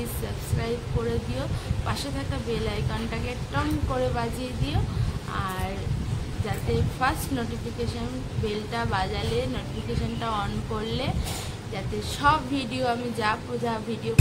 Please subscribe করে দিও, পাশে থাকা বেল আইকনটাকে টং করে বাজিয়ে দিও, আর যাতে ফার্স্ট নোটিফিকেশান বেলটা বাজালে, নোটিফিকেশানটা অন করলে যাতে সব ভিডিও আমি যা ভিডিও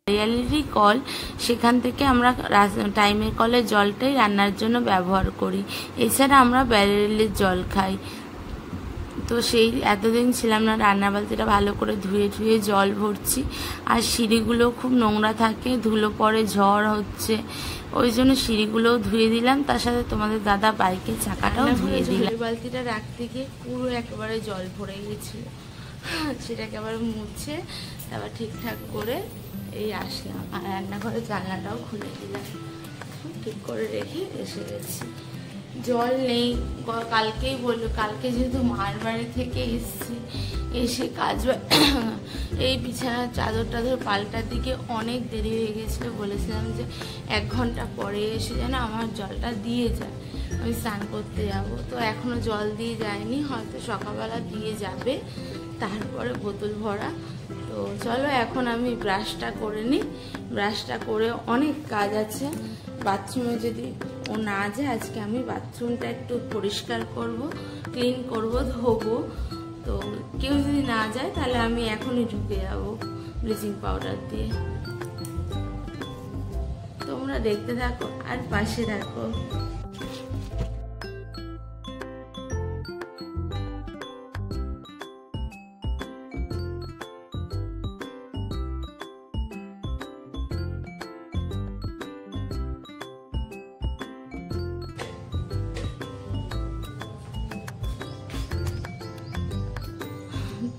রিয়েলিটি কল, সেখান থেকে আমরা টাইমের কলের জলটাই রান্নার জন্য ব্যবহার করি। এছাড়া আমরা ব্যারেলের জল খাই। তো সেই এতদিন ছিলাম না, রান্নার বালতিটা ভালো করে ধুয়ে জল ভরছি। আর সিঁড়িগুলো খুব নোংরা থাকে, ধুলো পড়ে, ঝড় হচ্ছে, ওই জন্য সিঁড়িগুলোও ধুয়ে দিলাম। তার সাথে তোমাদের দাদা বাইকের চাকাটাও ধুয়ে দিলাম। বালতিটা রাখতে গিয়ে পুরো একেবারে জল ভরে গেছিল, সেটাকে আবার মুছে তারপর ঠিকঠাক করে এই আসলাম। আর রান্নাঘরের জানলাটাও খুলে দিলাম, ঠিক করে রেখে এসে গেছি। জল নেই। কালকেই বললো, কালকে যেহেতু মার বাড়ি থেকে এসেছি, এসে কাজ এই বিছানার চাদর টাদর পাল্টার দিকে অনেক দেরি হয়ে গেছিলো। বলেছিলাম যে 1 ঘন্টা পরে এসে যেন আমার জলটা দিয়ে যায়, আমি স্নান করতে যাব। তো এখনও জল দিয়ে যায়নি, হয়তো সকালবেলা দিয়ে যাবে, তারপরে বোতল ভরা। তো চলো এখন আমি ব্রাশটা করে নিই। ব্রাশটা করে অনেক কাজ আছে। বাথরুমে যদি ও না যায়, আজকে আমি বাথরুমটা একটু পরিষ্কার করব, ক্লিন করব, ধোবো। তো কেউ যদি না যায় তাহলে আমি এখনই ঢুকে যাব ব্লিচিং পাউডার দিয়ে। তোমরা দেখতে থাকো আর পাশে থাকো।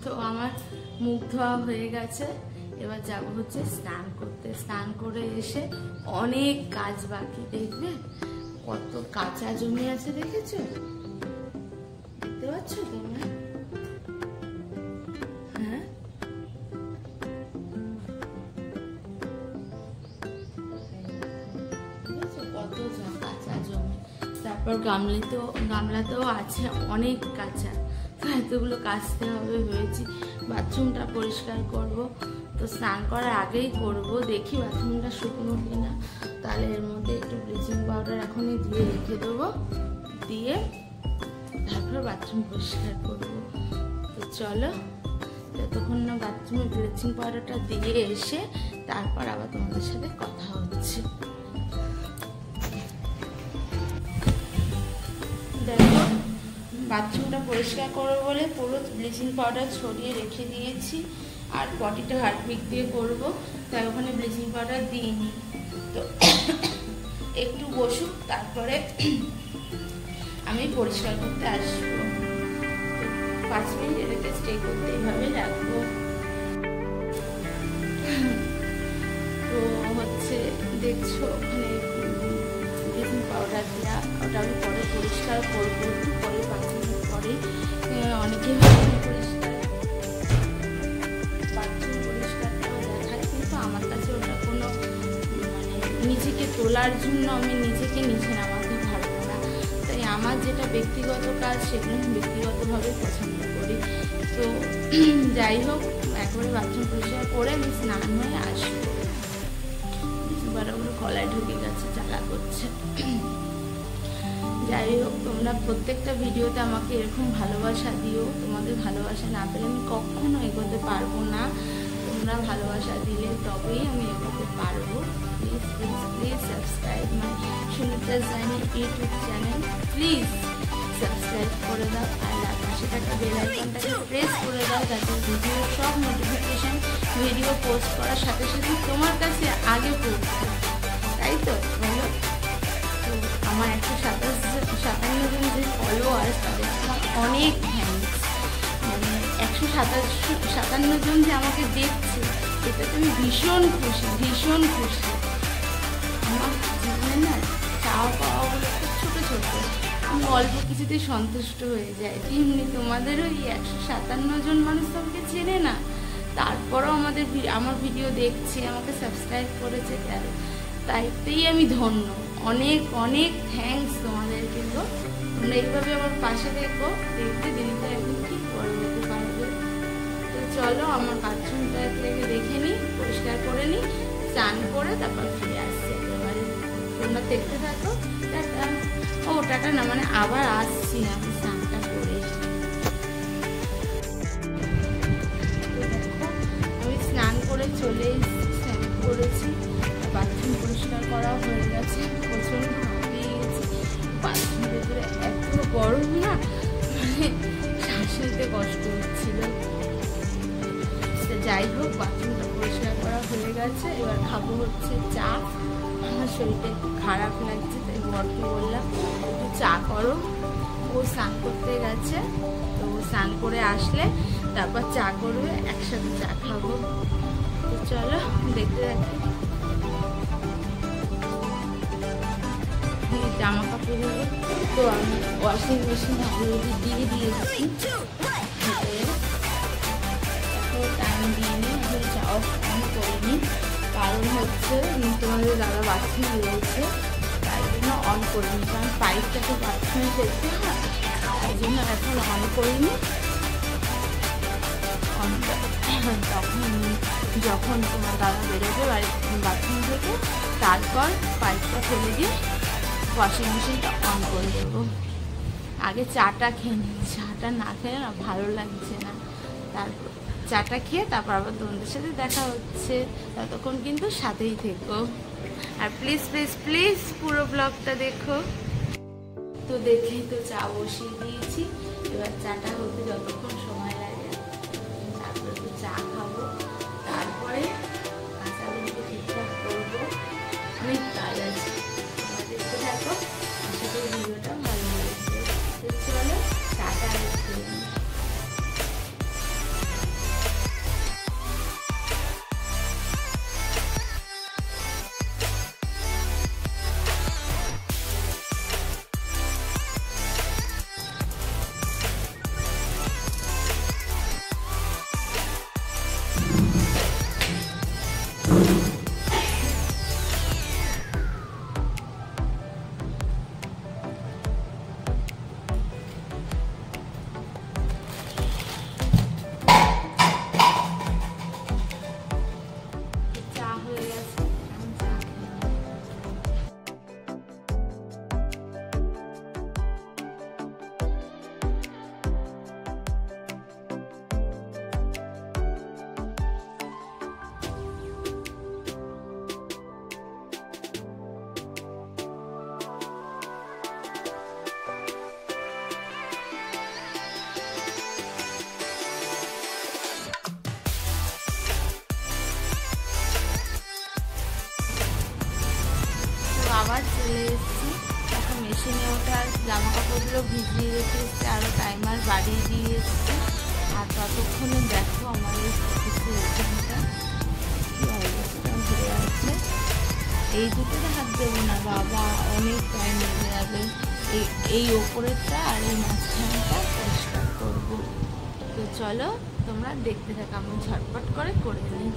তো আমার মুখ ধোয়া হয়ে গেছে, এবার যাব হচ্ছে স্নান করতে। স্নান করে এসে অনেক কাজ বাকি, দেখবে কত কাঁচা জমি আছে, দেখেছো? দেখতে পাচ্ছ তোমরা? হ্যাঁ, কত কাঁচা জমি। তারপর গামলাতেও আছে অনেক কাঁচা। তো এতগুলো কাচতে হবে, ভেবেছি বাথরুমটা পরিষ্কার করব। তো স্নান করার আগেই করব, দেখি বাথরুমটা শুকনো কিনা। তাহলে এর মধ্যে একটু ব্লিচিং পাউডার এখনই দিয়ে রেখে দেবো, দিয়ে তারপর বাথরুম পরিষ্কার করব। তো চলো, যতক্ষণ না বাথরুমে ব্লিচিং পাউডারটা দিয়ে এসে তারপর আবার তোমাদের সাথে কথা হচ্ছে। দেখো, বাথরুমটা পরিষ্কার করবো বলে পুরো ব্লিচিং পাউডার ছড়িয়ে রেখে দিয়েছি, আর পটিটা হারপিক দিয়ে করবো, তাই ওখানে ব্লিচিং পাউডার দিইনি। তো একটু বসুক, তারপরে আমি পরিষ্কার করতে আসবো। 5 মিনিট এটাকে স্টে করতে এইভাবে রাখবো। তো হচ্ছে দেখছো ওখানে ব্লিচিং পাউডার দেওয়া, ওটা আমি পরে পরিষ্কার করবো, একটু পরে 5 মিনিট পরে। অনেকে বাথরুম পরিষ্কারটাও দেখায়, কিন্তু আমার কাছে ওটা কোনো মানে নিজেকে তোলার জন্য আমি নিজেকে নিচে নামাতে পারবো না। তাই আমার যেটা ব্যক্তিগত কাজ সেগুলো আমি ব্যক্তিগতভাবে পছন্দ করি। তো যাই হোক, একবারে বাথরুম পরিষ্কার করে আমি স্নান হয়ে আসবো। এবার ওগুলো গলায় ঢুকে গেছে, জ্বালা করছে। যাই হোক, তোমরা প্রত্যেকটা ভিডিওতে আমাকে এরকম ভালোবাসা দিও। তোমাদের ভালোবাসা না পেলে আমি কখনো এগোতে পারবো না। তোমরা ভালোবাসা দিলে তবেই আমি এগোতে পারবো। Please please please subscribe my Sunita জানি ইউটিউব চ্যানেল। প্লিজ সাবস্ক্রাইব করে দাও, আর পাশে থাকা বেল আইকনটাকে প্রেস করে দাও, যাতে ভিডিও সব নোটিফিকেশন ভিডিও পোস্ট করার সাথে সাথে তোমার কাছে আগে পৌঁছে। তাই তো বলো? তো আমার 157 জন যে ফলোয়ার্স, তাদের অনেক থ্যাঙ্কস। মানে 157 জন যে আমাকে দেখছে, এটা তুমি ভীষণ খুশি, ভীষণ খুশি। আমার জীবনে না চাওয়া পাওয়াগুলো খুব ছোটো ছোটো, আমি অল্প কিছুতেই সন্তুষ্ট হয়ে যাই। তেমনি তোমাদেরও এই 157 জন মানুষ আমাকে চেনে না, তারপরও আমার ভিডিও দেখছে, আমাকে সাবস্ক্রাইব করেছে, তাইতেই আমি ধন্য। অনেক অনেক থ্যাঙ্কস তোমাদেরকে গো। তোমরা এইভাবে আমার পাশে দেখো, দেখতে দিনটা একদিন ঠিক করে যেতে পারবে। তো চলো, আমার বাথরুমটা দেখে নিই, পরিষ্কার করে নিই, স্নান করে তারপর ফিরে আসছে। এবারে তোমরা দেখতে থাকো। টাটা। ও টাটা না, মানে আবার আসছি আমি স্নানটা করে। দেখো, আমি স্নান করে চলে স্নান করেছি, বাথরুম পরিষ্কার করা হয়ে গেছে। প্রচন্ড হাঁপিয়ে গেছি, বাথরুমের ভেতরে এত গরম না, মানে শ্বাস নিতে কষ্ট হচ্ছিল। যাই হোক, বাথরুমটা পরিষ্কার করা হয়ে গেছে। এবার খাবো হচ্ছে চা। আমার শরীরটা একটু খারাপ লাগছে, তাই বরকে বললাম একটু চা করো। ও স্নান করতে গেছে, তো ও স্নান করে আসলে তারপর চা করবে, একসাথে চা খাবো। তো চলো দেখতে দেখি। জামা কাপড়গুলো। তো আমি ওয়াশিং মেশিনে অলরেডি দিয়ে দিয়েছি। টাইম দিইনি, অফ অন করিনি, কারণ হচ্ছে তোমাদের দাদা বাথরুমে রয়েছে, তাই জন্য অন করিনি। কারণ পাইপটা তো বাথরুমে দেখতে না, তাই জন্য এখন অন করিনি। তখন যখন তোমার দাদা বেরোবে বাথরুম থেকে, তারপর পাইপটা ফেলে দিয়ে ওয়াশিং মেশিনটা অন করে দেবো। আগে চাটা খেয়ে নিই, চাটা না খেলে না ভালো লাগছে না। তারপর চাটা খেয়ে তারপর আবার তোমাদের সাথে দেখা হচ্ছে। ততক্ষণ কিন্তু সাথেই থেকো, আর প্লিজ প্লিজ প্লিজ পুরো ব্লগটা দেখো। তো দেখেই তো চা বসিয়ে দিয়েছি, এবার চাটা হতে যতক্ষণ সময় লাগে তারপরে তো চা খাবো, তারপরে কাঁচাগুলোকে ঠিকঠাক করবো, অনেক কাজ আছে। দেখতে থাকো, আশা করি ভিডিওটা ভালো লাগছে। চলো চাটা খেয়ে নিই। আবার চলে এসেছি, এখন মেশিনে ওঠা জামা কাপড়গুলো ভিজিয়ে রেখে এসছে, আরও টাইমার বাড়িয়ে দিয়ে এসছে। আর ততক্ষণে দেখো আমাদের কিছু এখানটা কি অবস্থা হয়ে আছে। এই দুটোতে হাত দেবো না বাবা, অনেক টাইম লেগে যাবে। এই ওপরেরটা আর এই মাঝখানটা পরিষ্কার করবো। তো চলো তোমরা দেখতে থাকো, আমি ঝটপট করে নিই।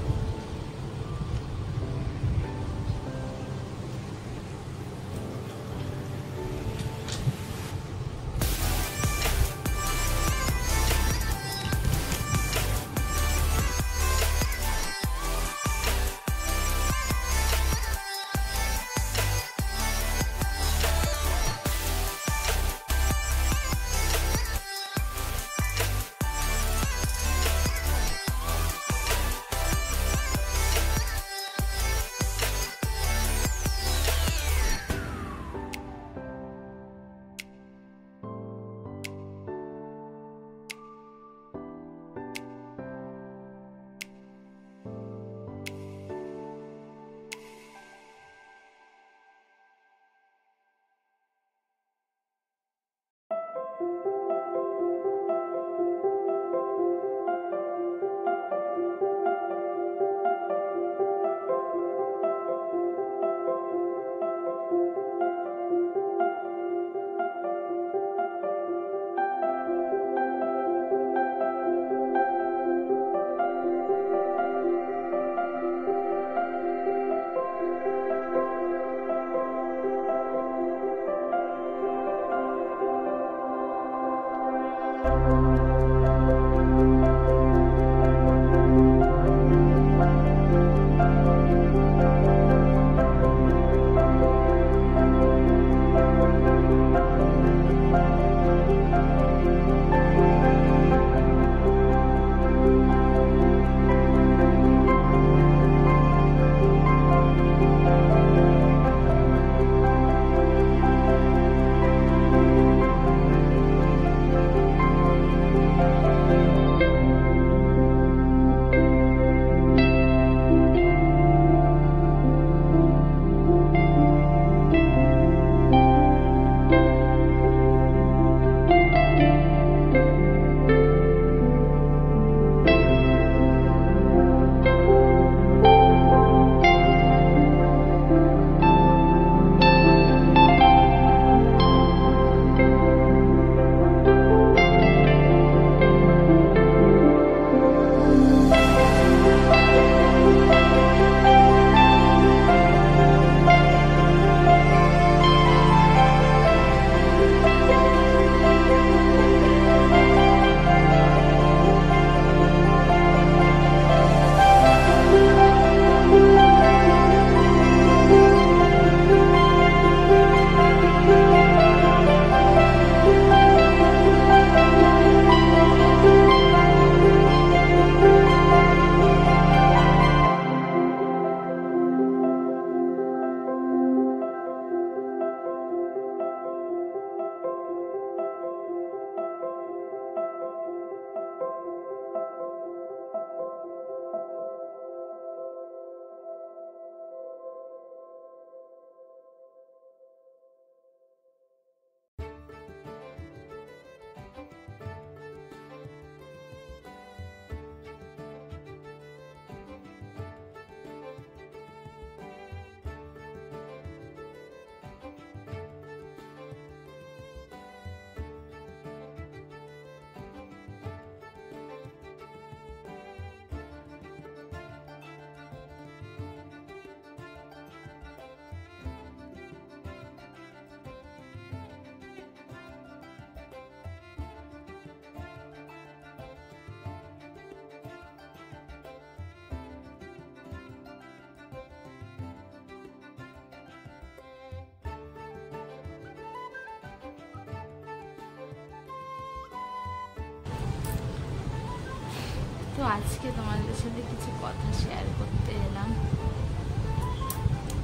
তো আজকে তোমাদের সাথে কিছু কথা শেয়ার করতে এলাম।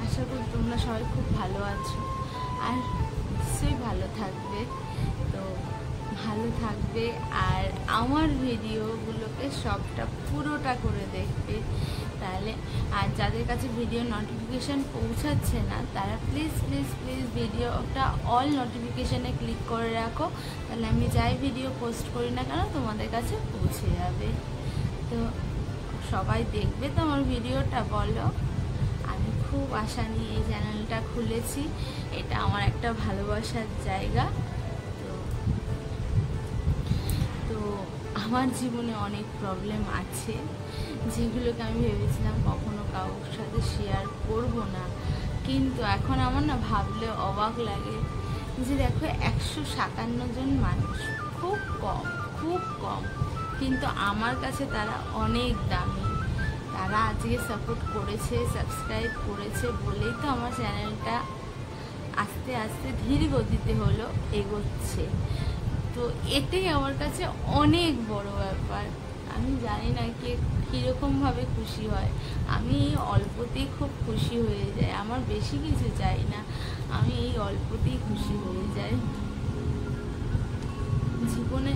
আশা করি তোমরা সবাই খুব ভালো আছো আর নিশ্চয়ই ভালো থাকবে। তো ভালো থাকবে আর আমার ভিডিওগুলোকে সবটা পুরোটা করে দেখবে তাহলে। আর যাদের কাছে ভিডিও নোটিফিকেশান পৌঁছাচ্ছে না তারা প্লিজ প্লিজ প্লিজ ভিডিওটা অল নোটিফিকেশানে ক্লিক করে রাখো, তাহলে আমি যাই ভিডিও পোস্ট করি না কেন তোমাদের কাছে পৌঁছে যাবে। তো সবাই দেখবে তো আমার ভিডিওটা, বলো। আমি খুব আশা নিয়ে এই চ্যানেলটা খুলেছি, এটা আমার একটা ভালোবাসার জায়গা। তো আমার জীবনে অনেক প্রবলেম আছে যেগুলোকে আমি ভেবেছিলাম কখনো কারোর সাথে শেয়ার করব না, কিন্তু এখন আমার না ভাবলে অবাক লাগে যে দেখো 157 জন মানুষ, খুব কম, কিন্তু আমার কাছে তারা অনেক দামি। তারা আজকে সাপোর্ট করেছে, সাবস্ক্রাইব করেছে বলেই তো আমার চ্যানেলটা আস্তে আস্তে ধীর গতিতে হলো এগোচ্ছে। তো এটাই আমার কাছে অনেক বড় ব্যাপার। আমি জানি না কে কীরকমভাবে খুশি হয়, আমি এই অল্পতেই খুব খুশি হয়ে যাই। আমার বেশি কিছু চাই না, আমি এই অল্পতেই খুশি হয়ে যাই জীবনে।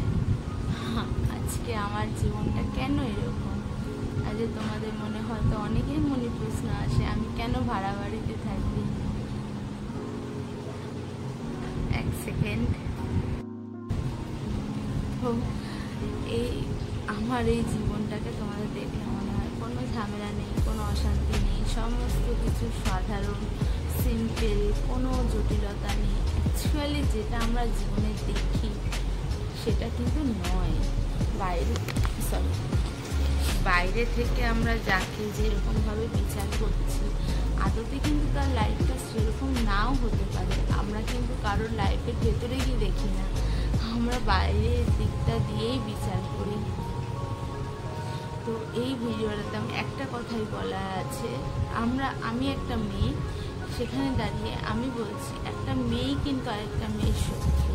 আজকে আমার জীবনটা কেন এরকম? আজকে তোমাদের মনে হয়তো অনেকের মনে প্রশ্ন আসে আমি কেন ভাড়া বাড়িতে থাকি। এক সেকেন্ড। আমার এই জীবনটাকে তোমাদের দেখলে মনে হয় কোনো ঝামেলা নেই, কোনো অশান্তি নেই, সমস্ত কিছু সাধারণ সিম্পল, কোনো জটিলতা নেই। অ্যাকচুয়ালি যেটা আমরা জীবনে দেখি সেটা কিন্তু নয়। বাইরে থেকে আমরা যাকে যেরকমভাবে বিচার করছি আদতে কিন্তু তার লাইফটা সেরকম নাও হতে পারে। আমরা কিন্তু কারোর লাইফের ভেতরে গিয়ে দেখি না, আমরা বাইরের দিকটা দিয়েই বিচার করি। তো এই ভিডিওটাতে আমি একটা কথাই বলার আছে, আমি একটা মেয়ে, সেখানে দাঁড়িয়ে আমি বলছি একটা মেয়ে কিন্তু আরেকটা মেয়ের শত্রু,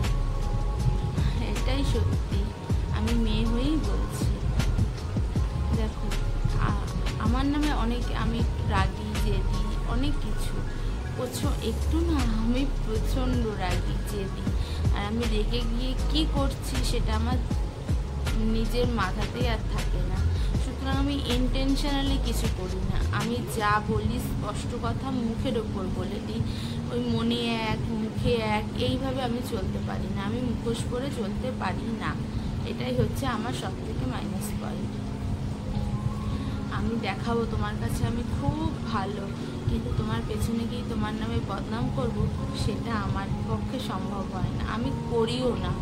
এটাই সত্যি। আমি মেয়ে হয়েই বলছি। দেখো আমার নামে আমি রাগি, জেদি, অনেক কিছু। একটু না, আমি প্রচণ্ড রাগি, জেদি। আর আমি রেগে গিয়ে কি করছি সেটা আমার নিজের মাথাতেই আর থাকে না। সুতরাং আমি ইন্টেনশনালি কিছু করি না। আমি যা বলি স্পষ্ট কথা মুখের ওপর বলে দিই। ওই মনে এক মুখে এক এইভাবে আমি চলতে পারি না, আমি মুখোশ করে চলতে পারি না। এটাই হচ্ছে আমার সবথেকে মাইনাস পয়েন্ট। আমি দেখাবো তোমার কাছে আমি খুব ভালো, কিন্তু তোমার পেছনে গিয়ে তোমার নামে বদনাম করব সেটা আমার পক্ষে সম্ভব হয় না। আমি করিও না,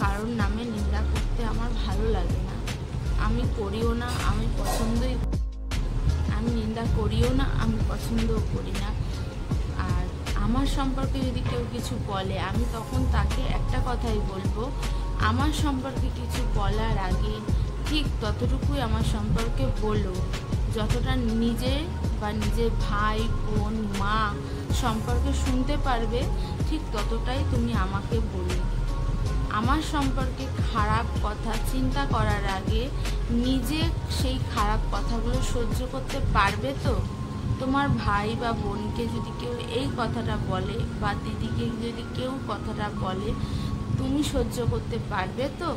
কারণ নামে নিন্দা করতে আমার ভালো লাগে না। আমি করিও না, আমি নিন্দা করিও না, আমি পছন্দও করি না। আর আমার সম্পর্কে যদি কেউ কিছু বলে আমি তখন তাকে একটা কথাই বলবো, আমার সম্পর্কে কিছু বলার আগে ঠিক ততটুকুই আমার সম্পর্কে বলো যতটা নিজের বা নিজের ভাই বোন মা সম্পর্কে শুনতে পারবে, ঠিক ততটাই তুমি আমাকে বলো। আমার সম্পর্কে খারাপ কথা চিন্তা করার আগে নিজে সেই খারাপ কথাগুলো সহ্য করতে পারবে তো? তোমার ভাই বা বোনকে যদি কেউ এই কথাটা বলে বা দিদিকে যদি কেউ কথাটা বলে তুমি সহ্য করতে পারবে তো?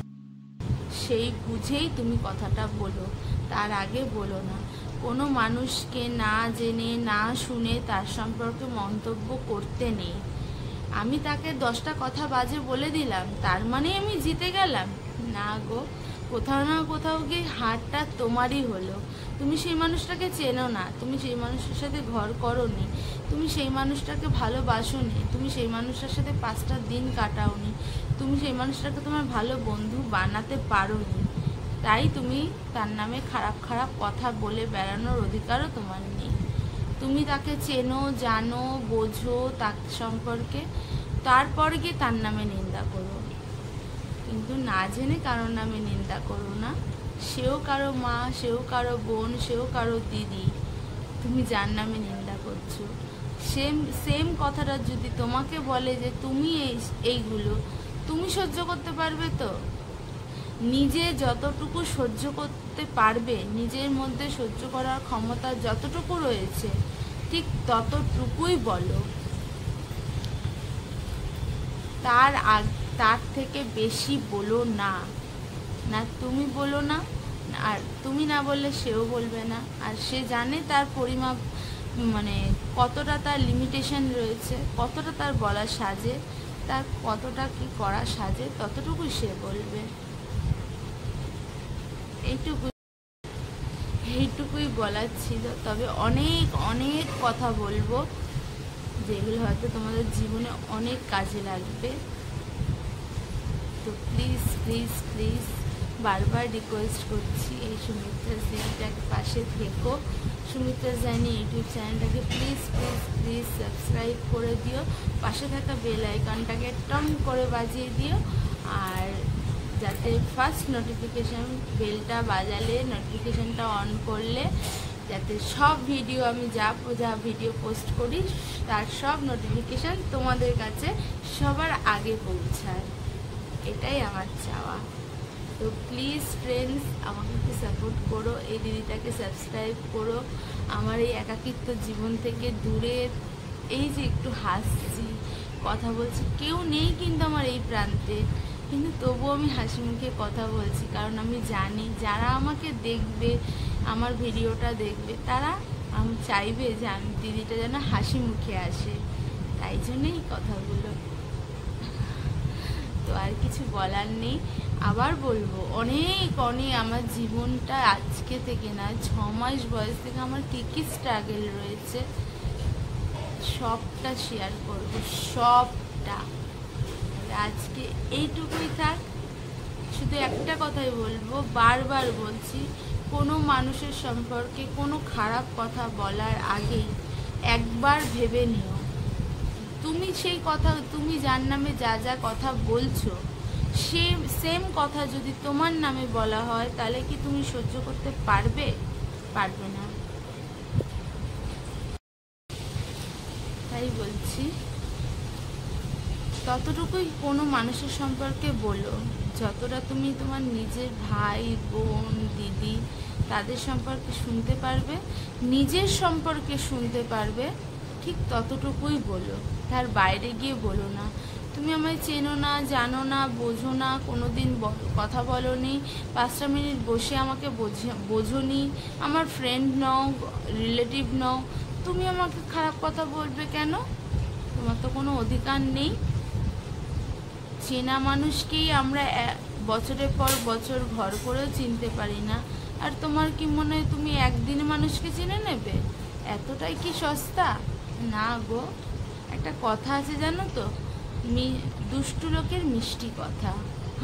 সেই বুঝেই তুমি কথাটা বলো, তার আগে বলো না। কোনো মানুষকে না জেনে না শুনে তার সম্পর্কে মন্তব্য করতে নেই। আমি তাকে 10টা কথা বাজে বলে দিলাম তার মানে আমি জিতে গেলাম না গো। কোথাও না কোথাও গিয়ে হারটা তোমারই হলো। তুমি সেই মানুষটাকে চেনো না, তুমি সেই মানুষের সাথে ঘর করোনি, তুমি সেই মানুষটাকে ভালোবাসোনি, তুমি সেই মানুষটার সাথে 5টা দিন কাটাওনি, তুমি সেই মানুষটাকে তোমার ভালো বন্ধু বানাতে পারোনি। তাই তুমি তার নামে খারাপ খারাপ কথা বলে বেড়ানোর অধিকারও তোমার নেই। তুমি তাকে চেনো, জানো, বোঝো তার সম্পর্কে, তারপর গিয়ে তার নামে নিন্দা করো। কিন্তু না জেনে কারোর নামে নিন্দা করো না। সেও কারো মা, সেও কারো বোন, সেও কারো দিদি, তুমি যার নামে নিন্দা করছো। সেম কথাটা যদি তোমাকে বলে যে তুমি এইগুলো তুমি সহ্য করতে পারবে তো? নিজে যতটুকু সহ্য করতে পারবে, নিজের মধ্যে সহ্য করার ক্ষমতা যতটুকু রয়েছে ঠিক ততটুকুই বলো। তার থেকে বেশি বলো না। না তুমি বলো না, আর তুমি না বললে সেও বলবে না। আর সে জানে তার পরিমাপ, মানে কতটা তার লিমিটেশন রয়েছে, কতটা তার বলা সাজে, তার কতটা কি করা সাজে, ততটুকুই সে বলবে। এইটুকুই বলার ছিল। তবে অনেক অনেক কথা বলবো, যেগুলো হয়তো তোমাদের জীবনে অনেক কাজে লাগবে। তো প্লিজ প্লিজ প্লিজ বারবার রিকোয়েস্ট করছি, এই সুমিত্রা দিদিটাকে পাশে থেকো। সুমিত্রা জানি ইউটিউব চ্যানেলটাকে প্লিজ প্লিজ প্লিজ সাবস্ক্রাইব করে দিও, পাশে থাকা বেল আইকনটাকে টং করে বাজিয়ে দিও, আর যাতে ফার্স্ট নোটিফিকেশান বেলটা বাজালে, নোটিফিকেশানটা অন করলে যাতে সব ভিডিও আমি যা ভিডিও পোস্ট করি তার সব নোটিফিকেশান তোমাদের কাছে সবার আগে পৌঁছায়, এটাই আমার চাওয়া। তো প্লিজ ফ্রেন্ডস আমাকে একটু সাপোর্ট করো, এই দিদিটাকে সাবস্ক্রাইব করো। আমার এই একাকিত্ব জীবন থেকে দূরে, এই যে একটু হাসছি, কথা বলছি, কেউ নেই কিন্তু আমার এই প্রান্তে, কিন্তু তবুও আমি হাসি মুখে কথা বলছি, কারণ আমি জানি যারা আমাকে দেখবে, আমার ভিডিওটা দেখবে, তারা আমি চাইবে যে আমি দিদিটা যেন হাসি মুখে আসে, তাই জন্যই কথাগুলো। তো আর কিছু বলার নেই, আবার বলবো অনেক অনেক আমার জীবনটা আজকে থেকে না 6 মাস বয়স থেকে আমার কী কী স্ট্রাগল রয়েছে সবটা শেয়ার করব, সবটা। আজকে এইটুকুই থাক। শুধু একটা কথাই বলবো, বারবার বলছি, কোনো মানুষের সম্পর্কে কোনো খারাপ কথা বলার আগেই একবার ভেবে নিও, তুমি সেই কথা, তুমি যার নামে যা যা কথা বলছো সেম কথা যদি তোমার নামে বলা হয়, তাহলে কি তুমি সহ্য করতে পারবে? পারবে না। তাই বলছি, ততটুকুই কোনো মানুষের সম্পর্কে বলো, যতটা তুমি তোমার নিজের ভাই বোন দিদি তাদের সম্পর্কে শুনতে পারবে, নিজের সম্পর্কে শুনতে পারবে, ঠিক ততটুকুই বলো, তার বাইরে গিয়ে বলো না। তুমি আমায় চেনো না, জানো না, বোঝো না, কোনো দিন কথা বলোনি, 5টা মিনিট বসে আমাকে বোঝোনি, আমার ফ্রেন্ড নও, রিলেটিভ নও, তুমি আমাকে খারাপ কথা বলবে কেন? তোমার তো কোনো অধিকার নেই। চেনা মানুষকেই আমরা বছরের পর বছর ঘর করেও চিনতে পারি না, আর তোমার কি মনে হয় তুমি একদিনে মানুষকে চিনে নেবে? এতটাই কি সস্তা? না গো। একটা কথা আছে জানো তো, দুষ্টু লোকের মিষ্টি কথা।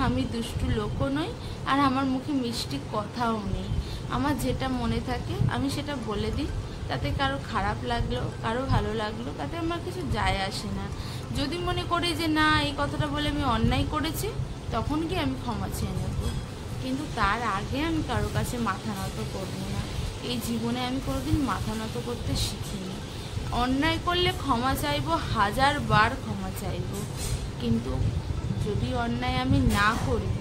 আমি দুষ্টু লোকও নই, আর আমার মুখে মিষ্টি কথাও নেই। আমার যেটা মনে থাকে আমি সেটা বলে দিই, তাতে কারো খারাপ লাগলো কারো ভালো লাগলো তাতে আমার কিছু যায় আসে না। যদি মনে করি যে না এই কথাটা বলে আমি অন্যায় করেছি, তখন কি আমি ক্ষমা চেয়ে নেব, কিন্তু তার আগে আমি কারো কাছে মাথা নত করব না। এই জীবনে আমি কোনোদিন মাথা নত করতে শিখিনি। অন্যায় করলে ক্ষমা চাইবো, 1000 বার ক্ষমা চাইবো, কিন্তু যদি অন্যায় আমি না করি,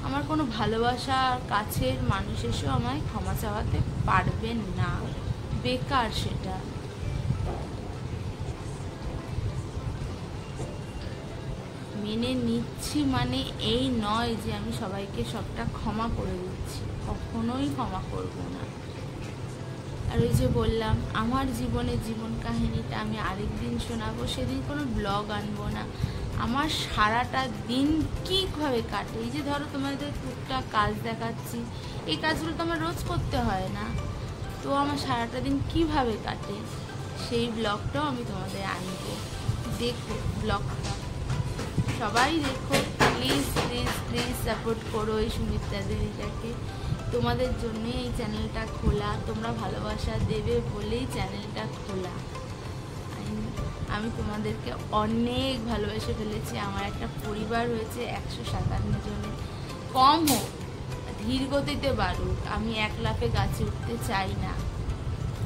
আমার কোনো ভালোবাসা কাছের মানুষ এসেও আমায় ক্ষমা চাওয়াতে পারবেন না, বেকার সেটা। মেনে নিচ্ছি মানে এই নয় যে আমি সবাইকে সবটা ক্ষমা করে দিচ্ছি, কখনোই ক্ষমা করব না। আর ওই যে বললাম, আমার জীবনের জীবন কাহিনীটা আমি আরেকদিন শোনাবো, সেদিন কোনো ব্লগ আনবো না। আমার সারাটা দিন কীভাবে কাটে, এই যে ধরো তোমাদের টুকটাক কাজ দেখাচ্ছি, এই কাজগুলো তো আমার রোজ করতে হয় না, তো আমার সারাটা দিন কিভাবে কাটে সেই ব্লগটাও আমি তোমাদের আনবো। দেখো ব্লগটা, সবাই দেখো প্লিজ প্লিজ প্লিজ সাপোর্ট করো এই সুমিত্রা দিদিটাকে। তোমাদের জন্যই এই চ্যানেলটা খোলা, তোমরা ভালোবাসা দেবে বলেই চ্যানেলটা খোলা। আমি তোমাদেরকে অনেক ভালোবেসে ফেলেছি। আমার একটা পরিবার হয়েছে 157 জনের, কম হোক ধীর গতিতে বাড়ুক, আমি এক লাফে গাছে উঠতে চাই না,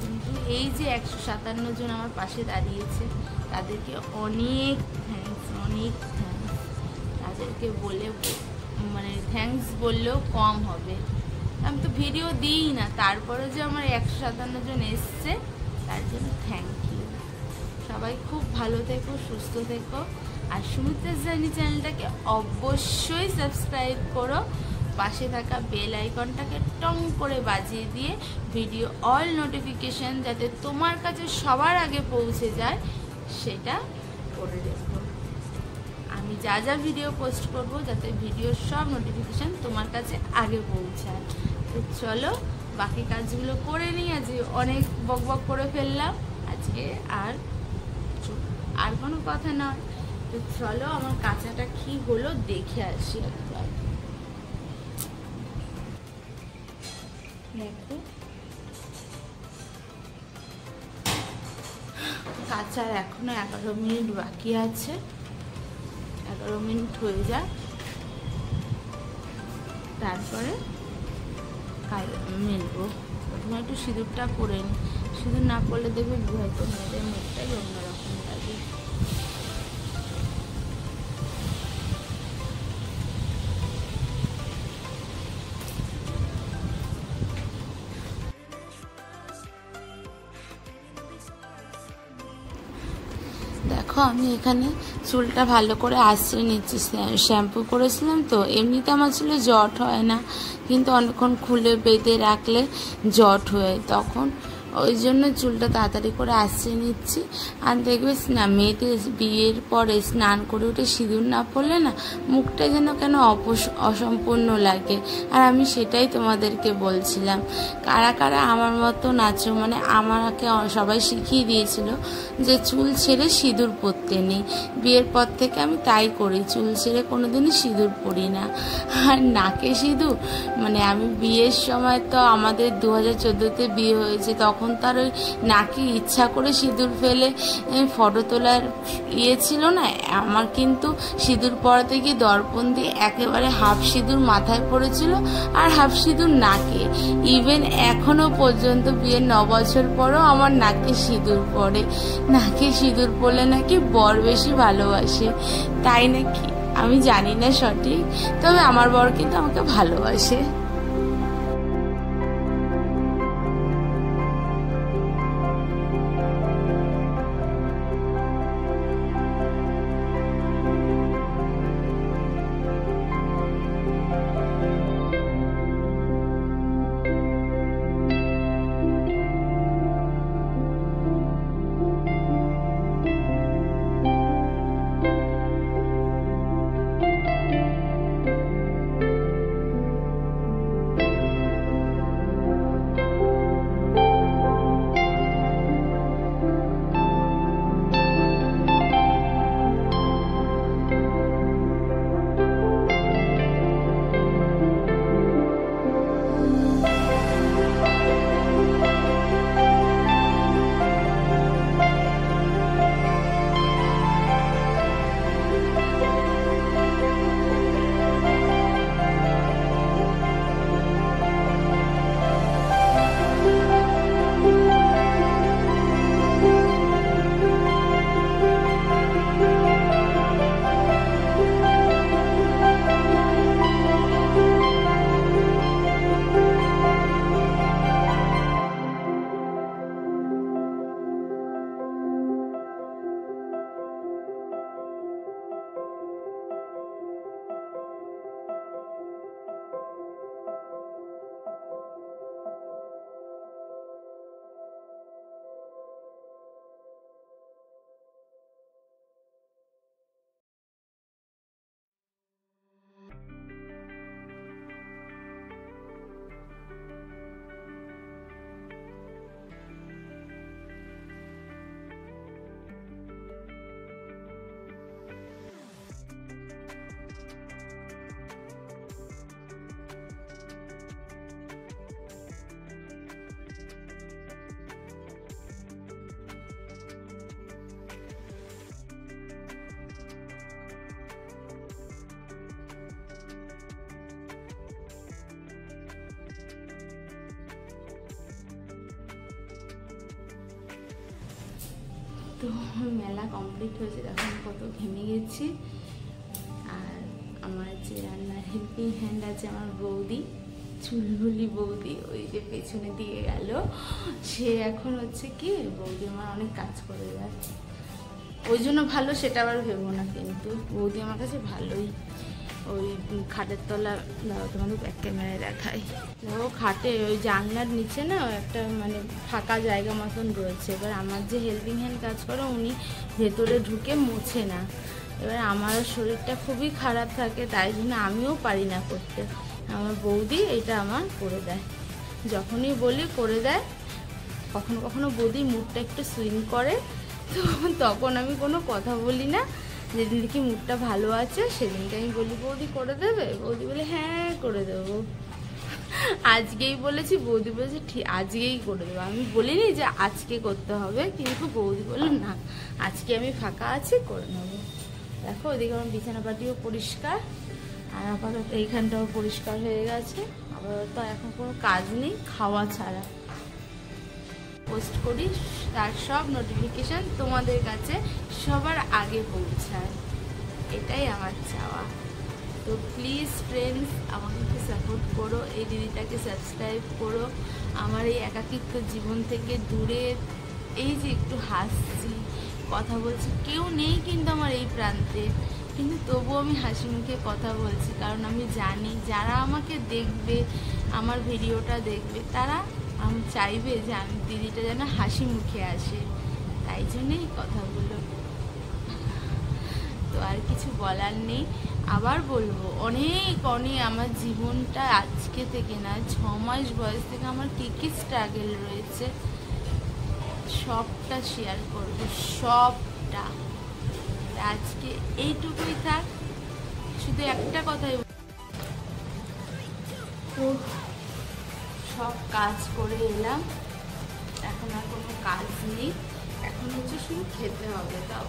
কিন্তু এই যে 157 জন আমার পাশে দাঁড়িয়েছে তাদেরকে অনেক থ্যাঙ্কস, অনেক থ্যাঙ্কস। তাদেরকে বলে মানে থ্যাঙ্কস বললেও কম হবে। আমি তো ভিডিও দিই না, তারপরে যে আমার 157 জন এসছে তার জন্য থ্যাংক ইউ। সবাই খুব ভালো থেকো, সুস্থ থেকো, আর সুমিত্রাস জার্নি চ্যানেলটাকে অবশ্যই সাবস্ক্রাইব করো। পাশে থাকা বেল আইকনটাকে টং করে বাজিয়ে দিয়ে ভিডিও অল নোটিফিকেশান যাতে তোমার কাছে সবার আগে পৌঁছে যায় সেটা করে রেখো। আমি যা যা ভিডিও পোস্ট করব যাতে ভিডিওর সব নোটিফিকেশান তোমার কাছে আগে পৌঁছায়। তো চলো বাকি কাজগুলো করে নিই, আজকে অনেক বকবক করে ফেললাম, আজকে আর কোনো কথা নয়। তো চলো আমার কাঁচাটা কি হলো দেখে আসি একবার। দেখো কাঁচার এখনো 11 মিনিট বাকি আছে, 11 মিনিট হয়ে যায়, তারপরে মেলবো। প্রথমে একটু সিঁদুরটা পরে নিই, সিঁদুর না পরলে দেখবে বিবাহিত মেয়েদের মুখটাই অন্যরকম লাগে। দেখো আমি এখানে চুলটা ভালো করে আঁচড়ে নিচ্ছি, শ্যাম্পু করেছিলাম তো। এমনিতে আমার চুলে জট হয় না, কিন্তু অনেকক্ষণ খুলে বেঁধে রাখলে জট হয়, তখন ওই জন্য চুলটা তাড়াতাড়ি করে আঁচড়ে নিচ্ছি। আর দেখবে না মেয়েদের বিয়ের পরে স্নান করে উঠে সিঁদুর না পরলে না মুখটা যেন কেন অসম্পূর্ণ লাগে। আর আমি সেটাই তোমাদেরকে বলছিলাম, কারা কারা আমার মতো নাচো, মানে আমাকে সবাই শিখিয়ে দিয়েছিল যে চুল ছেড়ে সিঁদুর পরতে নেই। বিয়ের পর থেকে আমি তাই করি, চুল ছেড়ে কোনোদিনই সিঁদুর পরি না। আর নাকে সিঁদুর, মানে আমি বিয়ের সময় তো আমাদের 2014-তে বিয়ে হয়েছে, তখন তার ওই নাকে ইচ্ছা করে সিঁদুর ফেলে ফটো তোলার ছিল না। আমার কিন্তু সিঁদুর পরাতে গিয়ে দর্পণ দিয়ে একেবারে হাফ সিঁদুর মাথায় পড়েছিল আর হাফ সিঁদুর নাকে। ইভেন এখনো পর্যন্ত বিয়ের 9 বছর পরও আমার নাকে সিঁদুর পড়ে। নাকে সিঁদুর পড়লে নাকি বর বেশি ভালোবাসে, তাই নাকি আমি জানি না সঠিক, তবে আমার বর কিন্তু আমাকে ভালোবাসে। তো মেলা কমপ্লিট হয়েছে, দেখুন কত ঘেমে গেছি। আর আমার যে রান্নার হেল্পিং হ্যান্ড আছে আমার বৌদি, চুলবুলি বৌদি, ওই যে পেছনে দিয়ে গেল। সে এখন হচ্ছে কি বৌদি আমার অনেক কাজ করে দেয়, ওই জন্য ভালো সেটা আবার ভেবো না, কিন্তু বৌদি আমার কাছে ভালোই। ওই খাটের তলা তোমাদের ব্যাক ক্যামেরায় দেখাই, ও খাটে ওই জানলার নিচে না একটা মানে ফাঁকা জায়গা মতন রয়েছে। এবার আমার যে হেল্পিং হ্যান্ড কাজ করে উনি ভেতরে ঢুকে মোছে না। এবার আমারও শরীরটা খুবই খারাপ থাকে, তাই জন্য আমিও পারি না করতে। আমার বৌদি এটা আমার করে দেয়, যখনই বলি করে দেয়। কখনো কখনো বৌদি মুডটা একটু সুইং করে, তো তখন আমি কোনো কথা বলি না। যেদিন দেখি মুডটা ভালো আছে সেদিনকে আমি বলি বৌদি করে দেবে, বৌদি বলে হ্যাঁ করে দেবো। আজকেই বলেছি, বৌদি বলেছে ঠিক আজকেই করে দেবো। আমি বলিনি যে আজকে করতে হবে, কিন্তু বৌদি বললো না আজকে আমি ফাঁকা আছি করে নেবো। দেখো ওইদিকে আমার বিছানা পাটিও পরিষ্কার, আর আপাতত এইখানটাও পরিষ্কার হয়ে গেছে। আপাতত এখন কোনো কাজ নেই খাওয়া ছাড়া। পোস্ট করি তার সব নোটিফিকেশান তোমাদের কাছে সবার আগে পৌঁছায়, এটাই আমার চাওয়া। তো প্লিজ ফ্রেন্ডস আমাকে একটু সাপোর্ট করো, এই দিদিটাকে সাবস্ক্রাইব করো। আমার এই একাকিত্ব জীবন থেকে দূরে এই যে একটু হাসছি কথা বলছি, কেউ নেই কিন্তু আমার এই প্রান্তে, কিন্তু তবুও আমি হাসি মুখে কথা বলছি, কারণ আমি জানি যারা আমাকে দেখবে, আমার ভিডিওটা দেখবে, তারা আমি চাইবে যে আমি দিদিটা যেন হাসি মুখে আসে, তাই জন্যই কথাগুলো। তো আর কিছু বলার নেই, আবার বলবো অনেক অনেক আমার জীবনটা আজকে থেকে না 6 মাস বয়স থেকে আমার কী কী স্ট্রাগল রয়েছে সবটা শেয়ার করবো, সবটা। আজকে এইটুকুই থাক, শুধু একটা কথাই, সব কাজ করে এলাম, এখন আর কোনো কাজ নেই, এখন হচ্ছে শুধু খেতে হবে। তাও